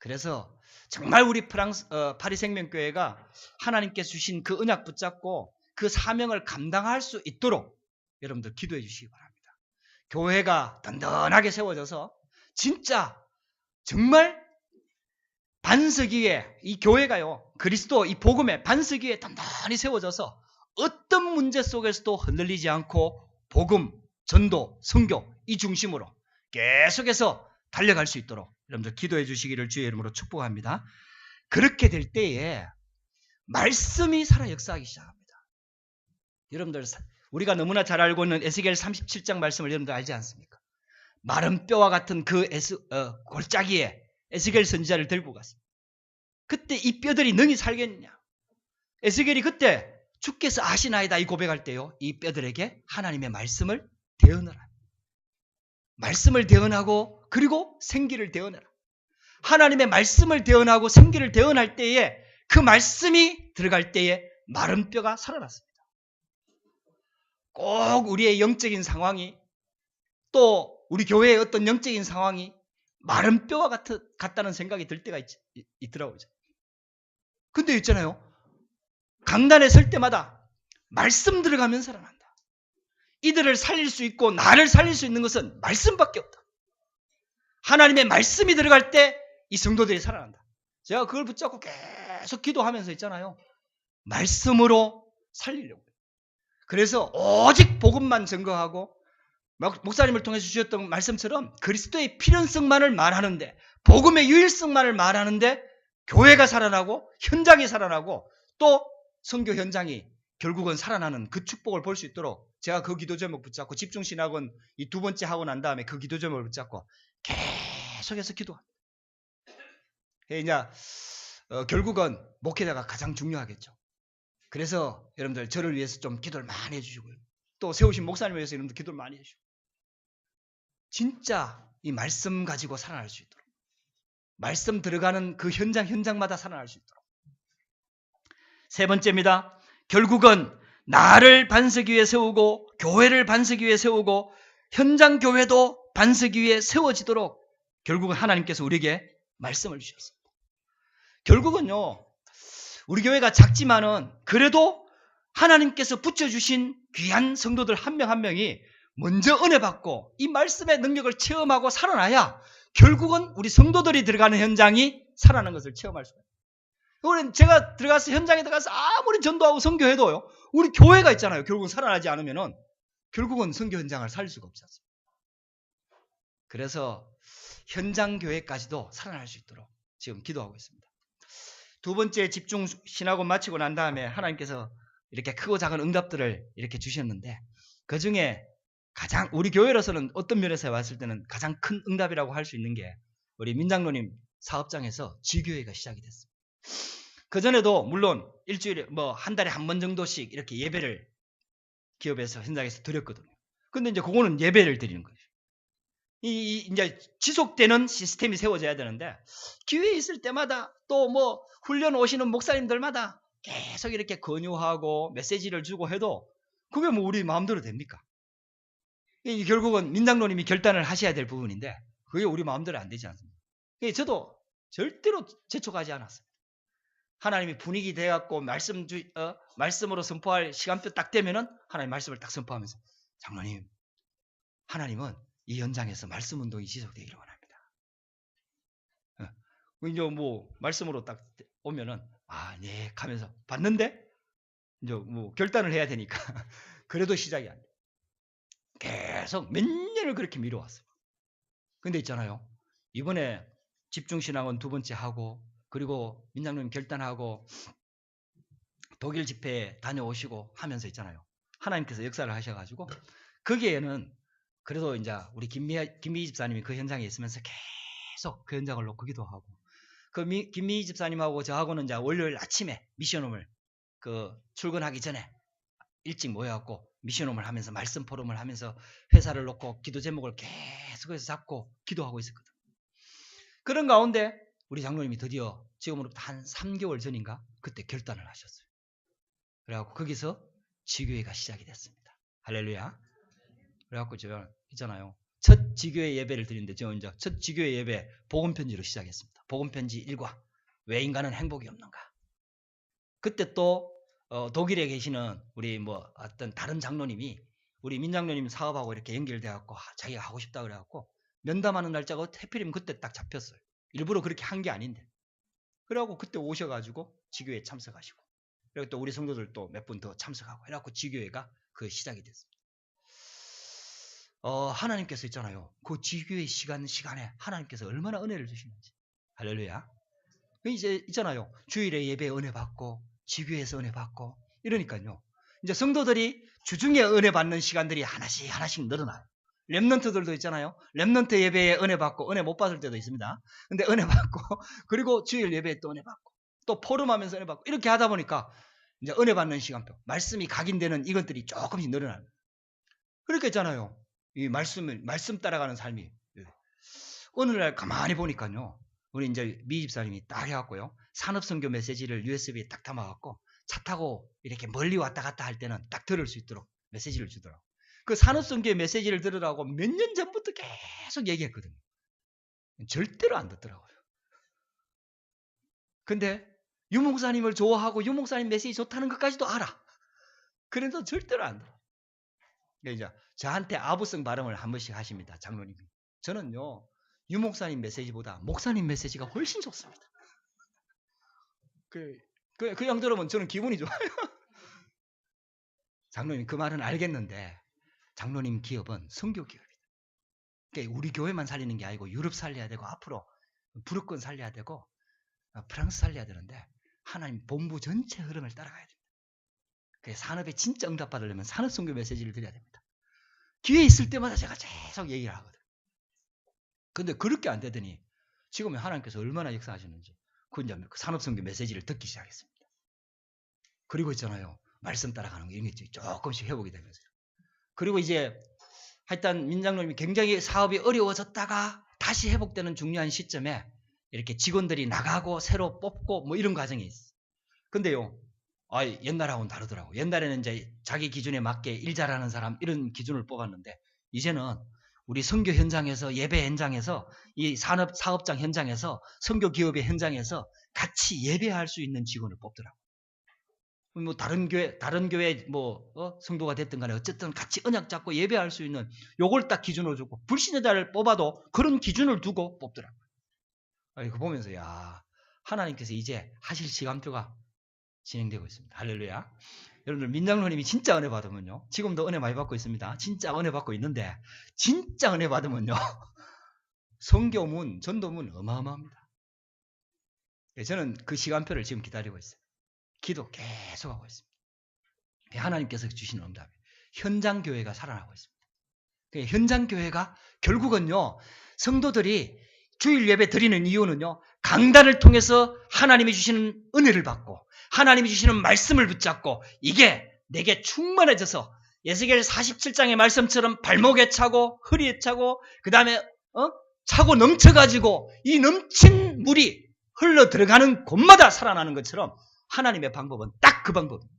그래서 정말 우리 파리 생명교회가 하나님께서 주신 그 언약 붙잡고 그 사명을 감당할 수 있도록 여러분들 기도해 주시기 바랍니다. 교회가 든든하게 세워져서 진짜 정말 반석 위에 이 교회가요, 그리스도 이 복음의 반석 위에 단단히 세워져서 어떤 문제 속에서도 흔들리지 않고 복음, 전도, 선교 이 중심으로 계속해서 달려갈 수 있도록 여러분들 기도해 주시기를 주의 이름으로 축복합니다. 그렇게 될 때에 말씀이 살아 역사하기 시작합니다. 여러분들 우리가 너무나 잘 알고 있는 에스겔 37장 말씀을 여러분들 알지 않습니까? 마른 뼈와 같은 그 골짜기에 에스겔 선지자를 들고 갔습니다. 그때 이 뼈들이 능히 살겠느냐? 에스겔이 그때 주께서 아시나이다 이 고백할 때요, 이 뼈들에게 하나님의 말씀을 대언하라. 말씀을 대언하고 그리고 생기를 대언하라. 하나님의 말씀을 대언하고 생기를 대언할 때에 그 말씀이 들어갈 때에 마른 뼈가 살아났습니다. 꼭 우리의 영적인 상황이 또 우리 교회의 어떤 영적인 상황이 마른 뼈와 같다는 생각이 들 때가 있더라고요. 근데 있잖아요. 강단에 설 때마다 말씀 들어가면 살아난다. 이들을 살릴 수 있고 나를 살릴 수 있는 것은 말씀밖에 없다. 하나님의 말씀이 들어갈 때 이 성도들이 살아난다. 제가 그걸 붙잡고 계속 기도하면서 있잖아요. 말씀으로 살리려고. 그래서 오직 복음만 증거하고 목사님을 통해서 주셨던 말씀처럼 그리스도의 필연성만을 말하는데 복음의 유일성만을 말하는데 교회가 살아나고 현장이 살아나고 또 선교 현장이 결국은 살아나는 그 축복을 볼 수 있도록 제가 그 기도 제목 붙잡고 집중신학원 이 두 번째 하고 난 다음에 그 기도 제목을 붙잡고 계속해서 기도합니다. 이제 결국은 목회자가 가장 중요하겠죠. 그래서 여러분들 저를 위해서 좀 기도를 많이 해주시고요. 또 세우신 목사님을 위해서 여러분들 기도를 많이 해주시고 진짜 이 말씀 가지고 살아날 수 있도록 말씀 들어가는 그 현장마다 살아날 수 있도록. 세 번째입니다. 결국은 나를 반석 위에 세우고 교회를 반석 위에 세우고 현장 교회도 반석 위에 세워지도록 결국은 하나님께서 우리에게 말씀을 주셨습니다. 결국은요, 우리 교회가 작지만은 그래도 하나님께서 붙여주신 귀한 성도들 한 명 한 명이 먼저 은혜 받고 이 말씀의 능력을 체험하고 살아나야 결국은 우리 성도들이 들어가는 현장이 살아나는 것을 체험할 수가 있어요. 우리는 제가 들어가서 현장에 들어가서 아무리 전도하고 선교해도요, 우리 교회가 있잖아요. 결국은 살아나지 않으면은 결국은 선교 현장을 살릴 수가 없지 않습니까? 그래서 현장 교회까지도 살아날 수 있도록 지금 기도하고 있습니다. 두 번째 집중 신학원 마치고 난 다음에 하나님께서 이렇게 크고 작은 응답들을 이렇게 주셨는데 그 중에 가장 우리 교회로서는 어떤 면에서 봤을 때는 가장 큰 응답이라고 할 수 있는 게 우리 민장로님 사업장에서 지교회가 시작이 됐습니다. 그전에도 물론 일주일에 한 달에 한 번 정도씩 이렇게 예배를 기업에서 현장에서 드렸거든요. 근데 이제 그거는 예배를 드리는 거죠. 이제 지속되는 시스템이 세워져야 되는데 기회에 있을 때마다 또 훈련 오시는 목사님들마다 계속 이렇게 권유하고 메시지를 주고 해도 그게 우리 마음대로 됩니까? 결국은 민장로님이 결단을 하셔야 될 부분인데 그게 우리 마음대로 안 되지 않습니까? 저도 절대로 재촉하지 않았어요. 하나님이 분위기 돼갖고 말씀으로 선포할 시간표 딱 되면은 하나님 말씀을 딱 선포하면서 장로님, 하나님은 이 현장에서 말씀 운동이 지속되기를 원합니다. 이제 말씀으로 딱 오면은 네 하면서 봤는데 이제 결단을 해야 되니까 그래도 시작이 안 돼. 계속 몇 년을 그렇게 미뤄왔어요. 근데 있잖아요. 이번에 집중신학원 두 번째 하고 그리고 민장로님 결단하고 독일 집회에 다녀오시고 하면서 있잖아요. 하나님께서 역사를 하셔가지고 거기에는 그래도 이제 우리 김미희 집사님이 그 현장에 있으면서 계속 그 현장을 놓고 기도하고 김미희 집사님하고 저하고는 이제 월요일 아침에 미션홈을 출근하기 전에 일찍 모여갖고 미션홈을 하면서 말씀 포럼을 하면서 회사를 놓고 기도 제목을 계속해서 잡고 기도하고 있었거든. 그런 가운데 우리 장로님이 드디어 지금으로부터 한 3개월 전인가 그때 결단을 하셨어요. 그래갖고 거기서 지교회가 시작이 됐습니다. 할렐루야. 그래갖고 제가 있잖아요. 첫 지교회 예배를 드리는데 저 이제 첫 지교회 예배 복음 편지로 시작했습니다. 복음편지 1과 왜 인간은 행복이 없는가. 그때 또 독일에 계시는 우리 뭐 어떤 다른 장로님이 우리 민장로님 사업하고 이렇게 연결돼 갖고 자기가 하고 싶다 그래 갖고 면담하는 날짜가 해필이면 그때 딱 잡혔어요. 일부러 그렇게 한 게 아닌데. 그래갖고 그때 오셔가지고 지교회에 참석하시고, 그리고 또 우리 성도들 또 몇 분 더 참석하고 해갖고 지교회가 그 시작이 됐습니다. 하나님께서 있잖아요. 그 지교회 시간에 하나님께서 얼마나 은혜를 주시는지. 할렐루야. 이제 있잖아요. 주일에 예배 은혜 받고 지교회에서 은혜 받고 이러니까요. 이제 성도들이 주중에 은혜 받는 시간들이 하나씩 늘어나요. 렘넌트들도 있잖아요. 렘넌트 예배에 은혜 받고 은혜 못 받을 때도 있습니다. 근데 은혜 받고 그리고 주일 예배에 또 은혜 받고 또 포럼하면서 은혜 받고 이렇게 하다 보니까 이제 은혜 받는 시간표, 말씀이 각인되는 이것들이 조금씩 늘어나요. 그렇게 있잖아요. 이 말씀 따라가는 삶이. 어느 날 가만히 보니까요. 우리 이제 미 집사님이 딱 해갖고요. 산업선교 메시지를 USB에 딱 담아갖고 차 타고 이렇게 멀리 왔다 갔다 할 때는 딱 들을 수 있도록 메시지를 주더라고. 그 산업선교 메시지를 들으라고 몇 년 전부터 계속 얘기했거든요. 절대로 안 듣더라고요. 근데 유목사님을 좋아하고 유목사님 메시지 좋다는 것까지도 알아. 그래도 절대로 안 들어. 이제 저한테 아부성 발음을 한 번씩 하십니다. 장로님이. 저는요. 유목사님 메시지보다 목사님 메시지가 훨씬 좋습니다. 그 양 들으면 저는 기분이 좋아요. 장로님 그 말은 알겠는데 장로님 기업은 선교 기업이다. 그러니까 우리 교회만 살리는 게 아니고 유럽 살려야 되고 앞으로 불어권 살려야 되고 프랑스 살려야 되는데 하나님 본부 전체 흐름을 따라가야 됩니다. 그래서 산업에 진짜 응답받으려면 산업선교 메시지를 드려야 됩니다. 기회 있을 때마다 제가 계속 얘기를 하거든요. 근데 그렇게 안 되더니 지금 하나님께서 얼마나 역사하셨는지 그 이제 산업선교 메시지를 듣기 시작했습니다. 그리고 있잖아요. 말씀 따라가는 거 이런 게 조금씩 회복이 되면서요. 그리고 이제 하여튼 민장로님이 굉장히 사업이 어려워졌다가 다시 회복되는 중요한 시점에 이렇게 직원들이 나가고 새로 뽑고 뭐 이런 과정이 있어요. 근데요. 옛날하고는 다르더라고요. 옛날에는 이제 자기 기준에 맞게 일 잘하는 사람 이런 기준을 뽑았는데 이제는 우리 선교 현장에서 예배 현장에서 이 사업장 현장에서 선교 기업의 현장에서 같이 예배할 수 있는 직원을 뽑더라고요. 뭐 다른 교회 성도가 됐든 간에 어쨌든 같이 언약 잡고 예배할 수 있는 요걸 딱 기준으로 주고 불신자를 뽑아도 그런 기준을 두고 뽑더라고요. 이거 보면서 야 하나님께서 이제 하실 시간표가 진행되고 있습니다. 할렐루야. 여러분들 민장로님이 진짜 은혜 받으면요. 지금도 은혜 많이 받고 있습니다. 진짜 은혜 받고 있는데 진짜 은혜 받으면요. 선교문, 전도문 어마어마합니다. 저는 그 시간표를 지금 기다리고 있어요. 기도 계속하고 있습니다. 하나님께서 주신 응답이에요. 현장 교회가 살아나고 있습니다. 현장 교회가 결국은요. 성도들이 주일 예배 드리는 이유는요. 강단을 통해서 하나님이 주시는 은혜를 받고 하나님이 주시는 말씀을 붙잡고 이게 내게 충만해져서 에스겔 47장의 말씀처럼 발목에 차고 허리에 차고 그 다음에 차고 넘쳐가지고 이 넘친 물이 흘러 들어가는 곳마다 살아나는 것처럼 하나님의 방법은 딱 그 방법입니다.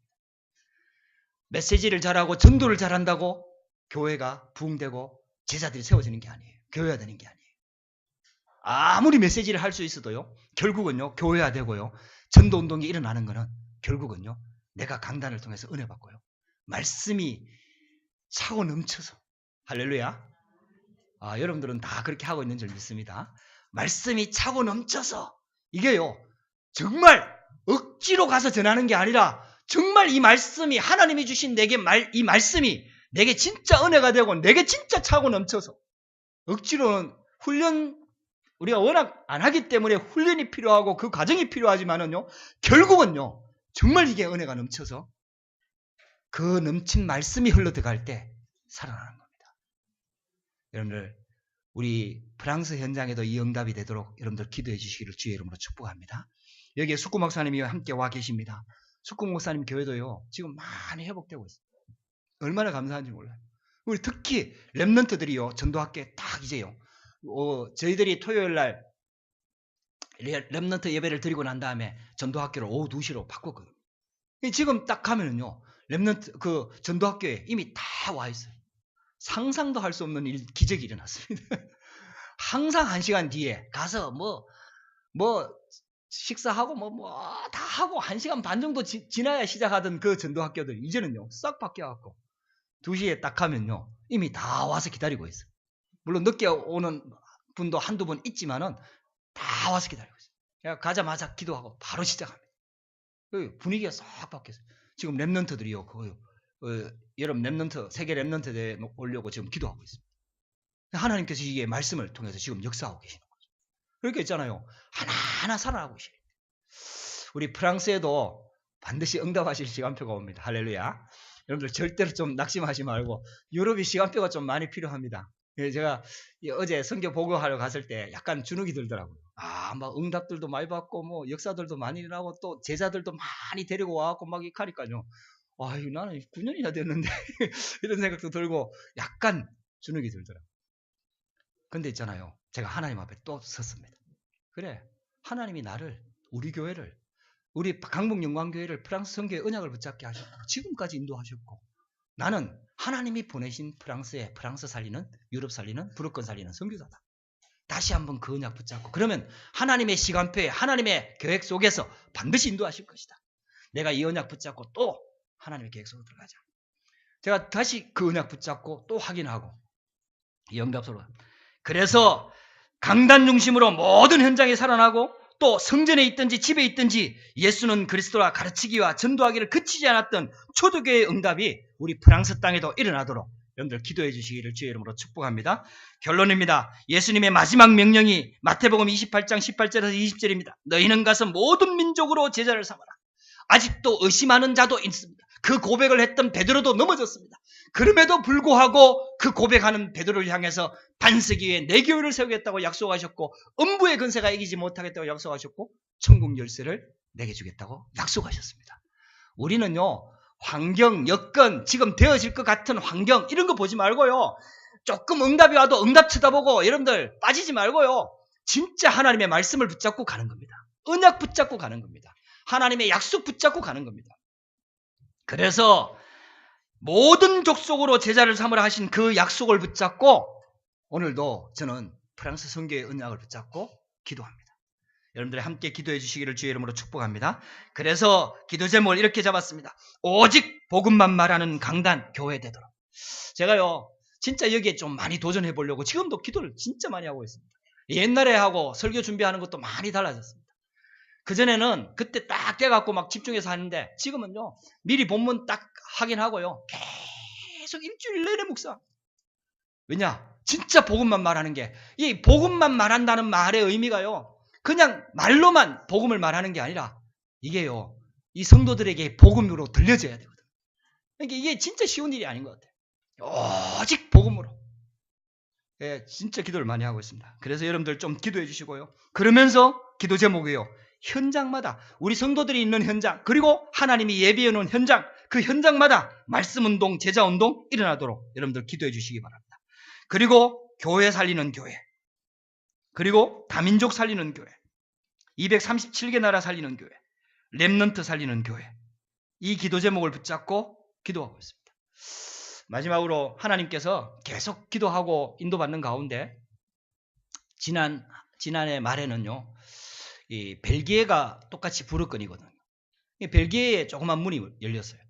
메시지를 잘하고 전도를 잘한다고 교회가 부흥되고 제자들이 세워지는 게 아니에요. 교회가 되는 게 아니에요. 아무리 메시지를 할 수 있어도요. 결국은요. 교회가 되고요. 전도운동이 일어나는 것은 결국은요. 내가 강단을 통해서 은혜 받고요. 말씀이 차고 넘쳐서 할렐루야. 여러분들은 다 그렇게 하고 있는 줄 믿습니다. 말씀이 차고 넘쳐서 이게요. 정말 억지로 가서 전하는 게 아니라 정말 이 말씀이 하나님이 주신 내게 이 말씀이 내게 진짜 은혜가 되고 내게 진짜 차고 넘쳐서 억지로는 우리가 워낙 안 하기 때문에 훈련이 필요하고 그 과정이 필요하지만은요, 결국은요, 정말 이게 은혜가 넘쳐서 그 넘친 말씀이 흘러 들어갈 때 살아나는 겁니다. 여러분들, 우리 프랑스 현장에도 이 응답이 되도록 여러분들 기도해 주시기를 주의 이름으로 축복합니다. 여기에 숙구 목사님이 함께 와 계십니다. 숙구 목사님 교회도요, 지금 많이 회복되고 있어요. 얼마나 감사한지 몰라요. 우리 특히 렘넌트들이요, 전도학교에 딱 이제요, 저희들이 토요일 날 렘넌트 예배를 드리고 난 다음에 전도학교를 오후 2시로 바꿨거든요. 지금 딱 가면은요, 렘넌트 그 전도학교에 이미 다 와 있어요. 상상도 할 수 없는 기적이 일어났습니다. 항상 1시간 뒤에 가서 뭐 식사하고 다 하고 1시간 반 정도 지나야 시작하던 그 전도학교들 이제는요 싹 바뀌어갖고 2시에 딱 하면요 이미 다 와서 기다리고 있어요. 물론 늦게 오는 분도 한두 분 있지만은 다 와서 기다리고 있어요. 그냥 가자마자 기도하고 바로 시작합니다. 분위기가 싹 바뀌었어요. 지금 랩런트들이요 여러분 랩런트 세계 랩런트 대회 오려고 지금 기도하고 있습니다. 하나님께서 이게 말씀을 통해서 지금 역사하고 계시는 거죠. 그렇게 있잖아요. 하나하나 살아나고 계시는 거예요. 우리 프랑스에도 반드시 응답하실 시간표가 옵니다. 할렐루야. 여러분들 절대로 좀 낙심하지 말고 유럽이 시간표가 좀 많이 필요합니다. 제가 어제 성경 보고하러 갔을 때 약간 주눅이 들더라고요. 막 응답들도 많이 받고 뭐 역사들도 많이 일어나고 또 제자들도 많이 데리고 와갖고 막 이렇게 하니까요. 나는 9년이나 됐는데 이런 생각도 들고 약간 주눅이 들더라고요. 근데 있잖아요. 제가 하나님 앞에 또 섰습니다. 그래, 하나님이 나를 우리 교회를 우리 강북영광교회를 프랑스 선교의 언약을 붙잡게 하셨고 지금까지 인도하셨고 나는 하나님이 보내신 프랑스에 프랑스 살리는 유럽 살리는 불어권 살리는 선교사다. 다시 한번 그 언약 붙잡고 그러면 하나님의 시간표에 하나님의 계획 속에서 반드시 인도하실 것이다. 내가 이 언약 붙잡고 또 하나님의 계획 속으로 들어가자. 제가 다시 그 언약 붙잡고 또 확인하고 영답서로 그래서 강단 중심으로 모든 현장에 살아나고 또 성전에 있든지 집에 있든지 예수는 그리스도라 가르치기와 전도하기를 그치지 않았던 초대교회의 응답이 우리 프랑스 땅에도 일어나도록 여러분들 기도해 주시기를 주의 이름으로 축복합니다. 결론입니다. 예수님의 마지막 명령이 마태복음 28장 18절에서 20절입니다. 너희는 가서 모든 민족으로 제자를 삼아라. 아직도 의심하는 자도 있습니다. 그 고백을 했던 베드로도 넘어졌습니다. 그럼에도 불구하고 그 고백하는 베드로를 향해서 반세기 후에 내 교회를 세우겠다고 약속하셨고 음부의 근세가 이기지 못하겠다고 약속하셨고 천국 열쇠를 내게 주겠다고 약속하셨습니다. 우리는요 환경, 여건, 지금 되어질 것 같은 환경 이런 거 보지 말고요 조금 응답이 와도 응답 쳐다보고 여러분들 빠지지 말고요 진짜 하나님의 말씀을 붙잡고 가는 겁니다. 언약 붙잡고 가는 겁니다. 하나님의 약속 붙잡고 가는 겁니다. 그래서 모든 족속으로 제자를 삼으라 하신 그 약속을 붙잡고 오늘도 저는 프랑스 선교의 언약을 붙잡고 기도합니다. 여러분들이 함께 기도해 주시기를 주의 이름으로 축복합니다. 그래서 기도 제목을 이렇게 잡았습니다. 오직 복음만 말하는 강단 교회 되도록. 제가요 진짜 여기에 좀 많이 도전해 보려고 지금도 기도를 진짜 많이 하고 있습니다. 옛날에 하고 설교 준비하는 것도 많이 달라졌습니다. 그전에는 그때 딱 돼갖고 막 집중해서 하는데 지금은요 미리 본문 딱 확인하고요 계속 일주일 내내 묵상. 왜냐? 진짜 복음만 말하는 게 이 복음만 말한다는 말의 의미가요 그냥 말로만 복음을 말하는 게 아니라 이게요 이 성도들에게 복음으로 들려져야 되거든. 그러니까 이게 진짜 쉬운 일이 아닌 것 같아요. 오직 복음으로. 예, 진짜 기도를 많이 하고 있습니다. 그래서 여러분들 좀 기도해 주시고요. 그러면서 기도 제목이요. 현장마다 우리 성도들이 있는 현장 그리고 하나님이 예비해 놓은 현장 그 현장마다 말씀운동 제자운동 일어나도록 여러분들 기도해 주시기 바랍니다. 그리고 교회 살리는 교회 그리고 다민족 살리는 교회 237개 나라 살리는 교회 렘넌트 살리는 교회 이 기도 제목을 붙잡고 기도하고 있습니다. 마지막으로 하나님께서 계속 기도하고 인도받는 가운데 지난해 말에는요 이 벨기에가 똑같이 불어권이거든요. 벨기에에 조그만 문이 열렸어요.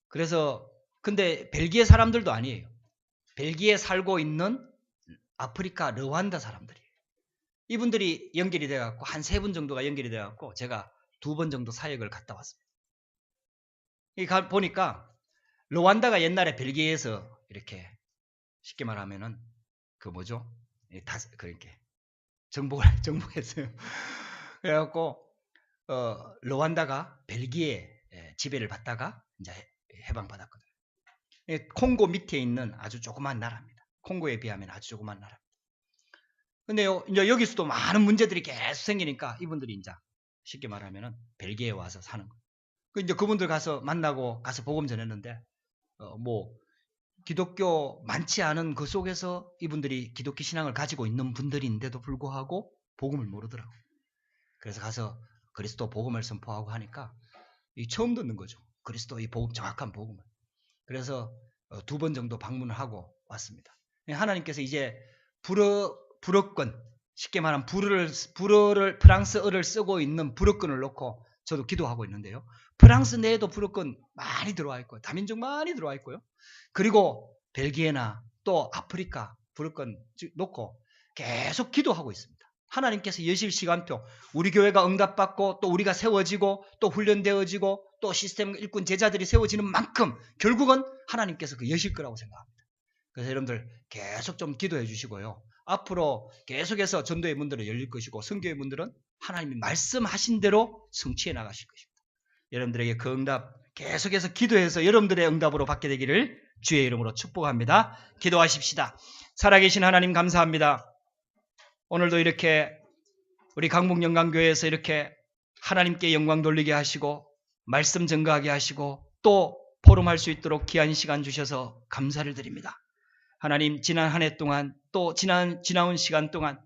그래서 근데 벨기에 사람들도 아니에요. 벨기에 살고 있는 아프리카 르완다 사람들이에요. 이분들이 연결이 돼갖고 한 3분 정도가 연결이 돼갖고 제가 2번 정도 사역을 갔다 왔습니다. 보니까 르완다가 옛날에 벨기에에서 이렇게 쉽게 말하면은 그 뭐죠? 그렇게 정복했어요. 그래갖고 르완다가 벨기에 지배를 받다가 이제 해방받았거든요. 콩고 밑에 있는 아주 조그만 나라입니다. 콩고에 비하면 아주 조그만 나라입니다. 근데요, 이제 여기서도 많은 문제들이 계속 생기니까 이분들이 이제 쉽게 말하면은 벨기에에 와서 사는 거예요. 이제 그분들 가서 만나고 가서 복음 전했는데 뭐 기독교 많지 않은 그 속에서 이분들이 기독교 신앙을 가지고 있는 분들인데도 불구하고 복음을 모르더라고요. 그래서 가서 그리스도 복음을 선포하고 하니까 처음 듣는 거죠. 그리스도 이 복음 정확한 복음을. 그래서 2번 정도 방문을 하고 왔습니다. 하나님께서 이제 불어권 쉽게 말하면 불어를 프랑스어를 쓰고 있는 불어권을 놓고 저도 기도하고 있는데요. 프랑스 내에도 불어권 많이 들어와 있고요. 다민족 많이 들어와 있고요. 그리고 벨기에나 또 아프리카 불어권 놓고 계속 기도하고 있습니다. 하나님께서 여실 시간표, 우리 교회가 응답받고 또 우리가 세워지고 또 훈련되어지고 또 시스템 일꾼 제자들이 세워지는 만큼 결국은 하나님께서 그 여실 거라고 생각합니다. 그래서 여러분들 계속 좀 기도해 주시고요. 앞으로 계속해서 전도의 문들은 열릴 것이고 선교의 문들은 하나님이 말씀하신 대로 성취해 나가실 것입니다. 여러분들에게 그 응답 계속해서 기도해서 여러분들의 응답으로 받게 되기를 주의 이름으로 축복합니다. 기도하십시다. 살아계신 하나님 감사합니다. 오늘도 이렇게 우리 강북영광교회에서 이렇게 하나님께 영광 돌리게 하시고 말씀 증거하게 하시고 또 포럼할 수 있도록 귀한 시간 주셔서 감사를 드립니다. 하나님 지난 한 해 동안 또 지나온 시간 동안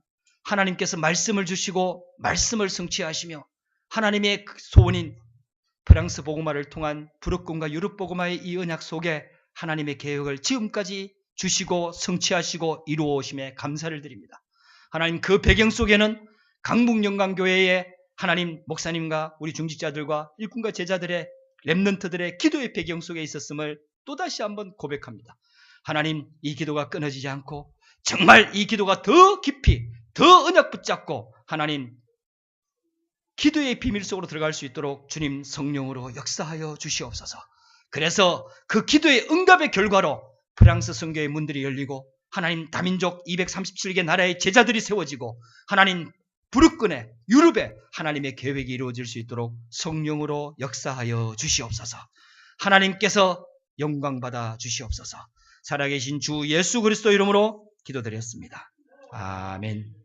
하나님께서 말씀을 주시고 말씀을 성취하시며 하나님의 소원인 프랑스 복음화를 통한 불어권과 유럽 복음화의 이 언약 속에 하나님의 계획을 지금까지 주시고 성취하시고 이루어 오심에 감사를 드립니다. 하나님 그 배경 속에는 강북영광교회의 하나님 목사님과 우리 중직자들과 일꾼과 제자들의 렘넌트들의 기도의 배경 속에 있었음을 또다시 한번 고백합니다. 하나님 이 기도가 끊어지지 않고 정말 이 기도가 더 깊이 더 언약 붙잡고 하나님 기도의 비밀 속으로 들어갈 수 있도록 주님 성령으로 역사하여 주시옵소서. 그래서 그 기도의 응답의 결과로 프랑스 선교의 문들이 열리고 하나님 다민족 237개 나라의 제자들이 세워지고 하나님 불어권에 유럽에 하나님의 계획이 이루어질 수 있도록 성령으로 역사하여 주시옵소서. 하나님께서 영광받아 주시옵소서. 살아계신 주 예수 그리스도 이름으로 기도드렸습니다. 아멘.